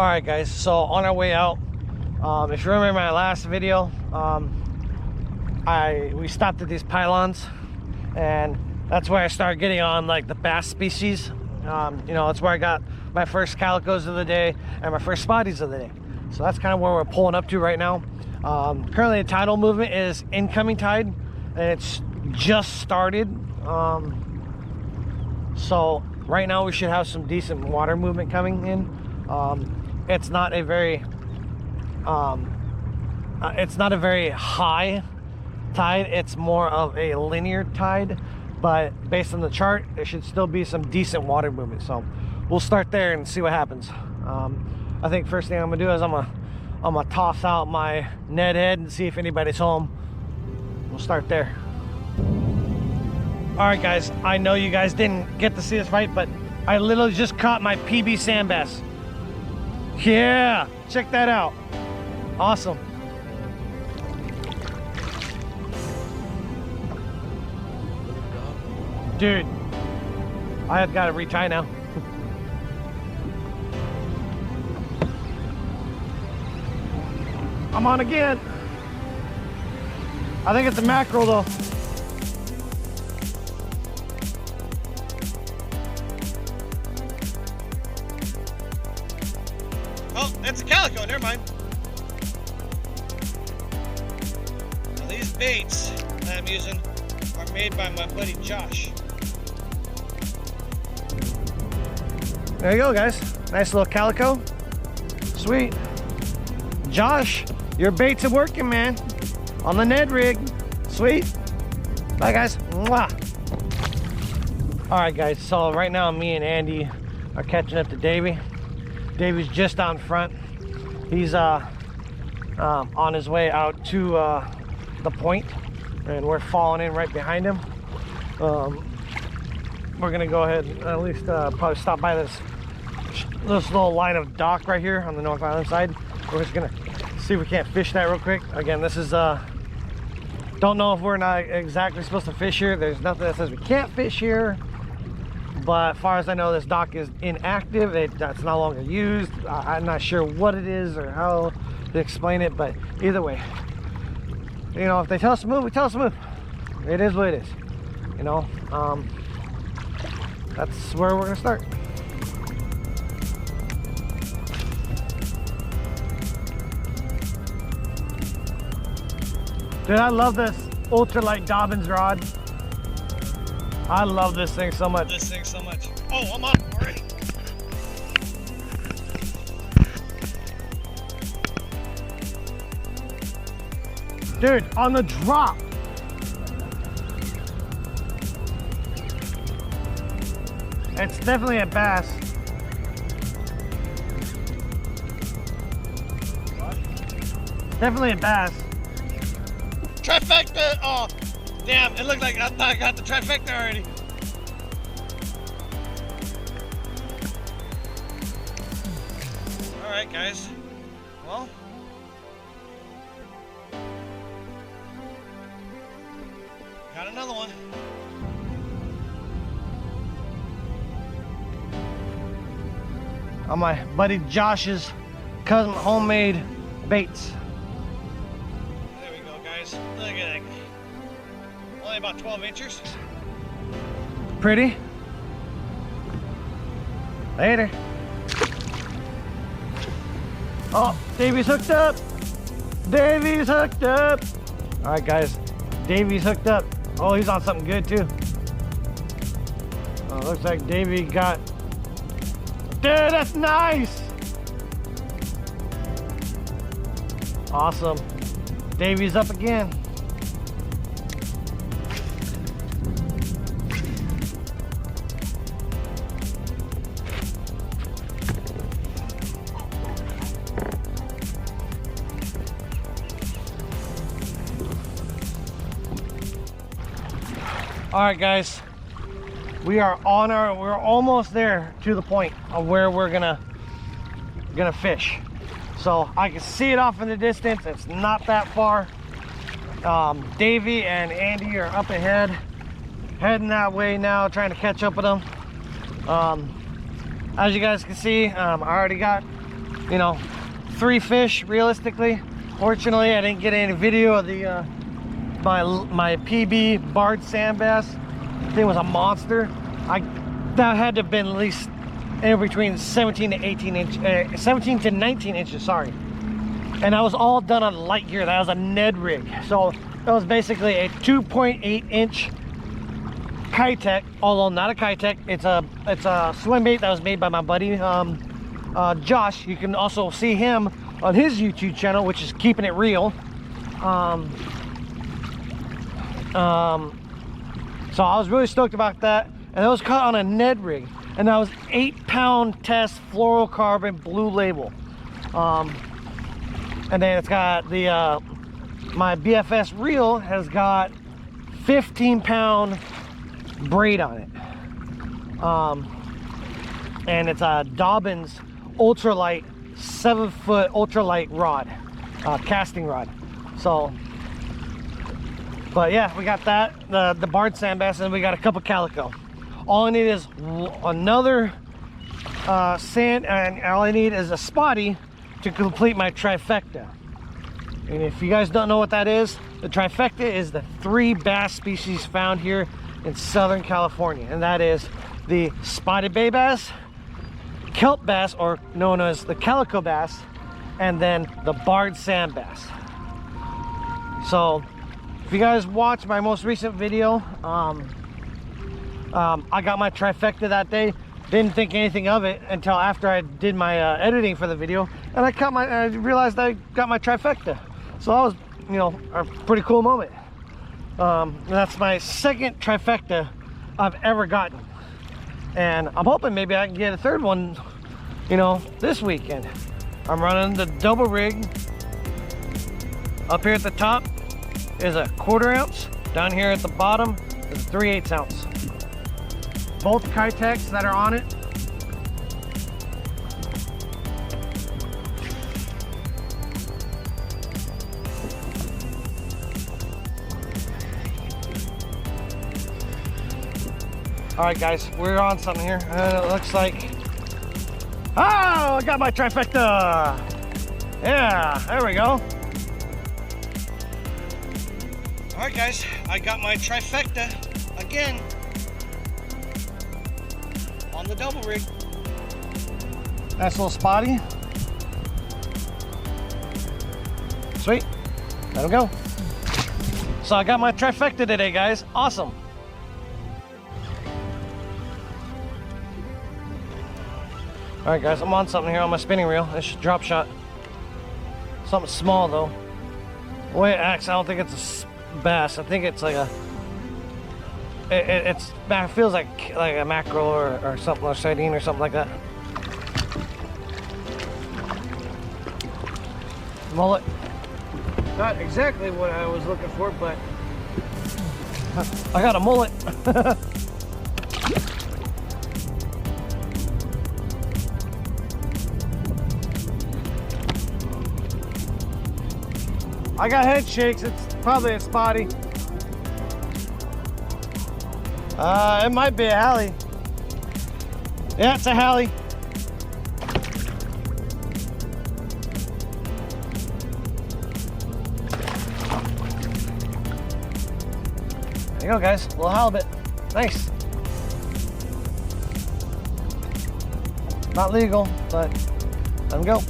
All right, guys, so on our way out, if you remember my last video, we stopped at these pylons, and that's where I started getting on like the bass species. You know, that's where I got my first calicos of the day and my first spotties of the day. So that's kind of where we're pulling up to right now. Currently the tidal movement is incoming tide, and it's just started. So right now we should have some decent water movement coming in. It's not a very high tide. It's more of a linear tide, but based on the chart, there should still be some decent water movement. So we'll start there and see what happens. I think first thing I'm gonna do is I'm gonna toss out my Ned head and see if anybody's home. We'll start there. All right, guys, I know you guys didn't get to see this fight, but I literally just caught my PB SandBass. Yeah, check that out. Awesome. Dude, I have got to retie now. I'm on again. I think it's a mackerel though. Oh, that's a calico, never mind. Now these baits that I'm using are made by my buddy Josh. There you go, guys. Nice little calico. Sweet. Josh, your baits are working, man. On the Ned rig. Sweet. Bye, guys. Mwah. All right, guys. So right now, me and Andy are catching up to Davey. Davey's just on front. He's on his way out to the point, and we're falling in right behind him. We're gonna go ahead and at least probably stop by this little line of dock right here on the North Island side. We're just gonna see if we can't fish that real quick. Again, this is don't know if we're not exactly supposed to fish here. There's nothing that says we can't fish here, but as far as I know, this dock is inactive. That's no longer used. I'm not sure what it is or how to explain it, but either way, you know, if they tell us to move, we tell us to move. It is what it is, you know. That's where we're gonna start. Dude, I love this ultralight Dobbins rod. I love this thing so much. Oh, I'm on already. Dude, on the drop. It's definitely a bass. What? Definitely a bass. Trifecta! Oh, damn, it looked like I thought I got the trifecta already. Alright, guys. Well, got another one. On my buddy Josh's custom homemade baits. There we go, guys. Look at that. Only about 12 inches. Pretty. Later. Oh, Davy's hooked up. Davy's hooked up. All right, guys. Davy's hooked up. Oh, he's on something good too. Oh, looks like Davy got. Dude, that's nice. Awesome. Davy's up again. All right, guys, we're almost there to the point of where we're gonna fish. So I can see it off in the distance. It's not that far. Davey and Andy are up ahead, heading that way now, trying to catch up with them. As you guys can see, I already got you know, 3 fish realistically. Fortunately, I didn't get any video of the my PB barred sand bass. The thing was a monster. That had to have been at least in between 17 to 18 inch, 17 to 19 inches, sorry. And that was all done on light gear. That was a Ned rig. So that was basically a 2.8 inch Kitech, although not a Kitech. It's a swim bait that was made by my buddy Josh. You can also see him on his YouTube channel, which is Keeping It Real. So I was really stoked about that, and that was caught on a Ned rig, and that was 8-pound test fluorocarbon blue label. And then it's got the my BFS reel has got 15-pound braid on it, and it's a Dobbins ultralight 7-foot ultralight rod, casting rod. So but yeah, we got that, the barred sand bass, and we got a couple calico. All I need is another sand, and all I need is a spotty to complete my trifecta. And if you guys don't know what that is, the trifecta is the 3 bass species found here in Southern California, and that is the spotted bay bass, kelp bass, or known as the calico bass, and then the barred sand bass. So if you guys watch my most recent video, I got my trifecta that day. Didn't think anything of it until after I did my editing for the video, and I realized I got my trifecta. So that was, you know, a pretty cool moment. That's my 2nd trifecta I've ever gotten, and I'm hoping maybe I can get a 3rd one, you know, this weekend. I'm running the double rig. Up here at the top is a 1/4 ounce. Down here at the bottom is a 3/8 ounce. Both Kitechs that are on it. All right, guys, we're on something here. It looks like, oh, I got my trifecta. Yeah, there we go. All right, guys, I got my trifecta again on the double rig. Nice little spotty. Sweet. Let him go. So I got my trifecta today, guys. Awesome. All right, guys, I'm on something here on my spinning reel. It's a drop shot. Something small though. The way it acts, I don't think it's a bass. I think it's like a. It feels like a mackerel or something, or sardine or something like that. Mullet. Not exactly what I was looking for, but I got a mullet. I got head shakes. It's probably a spotty. It might be a Hallie. Yeah, it's a Hallie. There you go, guys. A little halibut. Nice. Not legal, but let them go.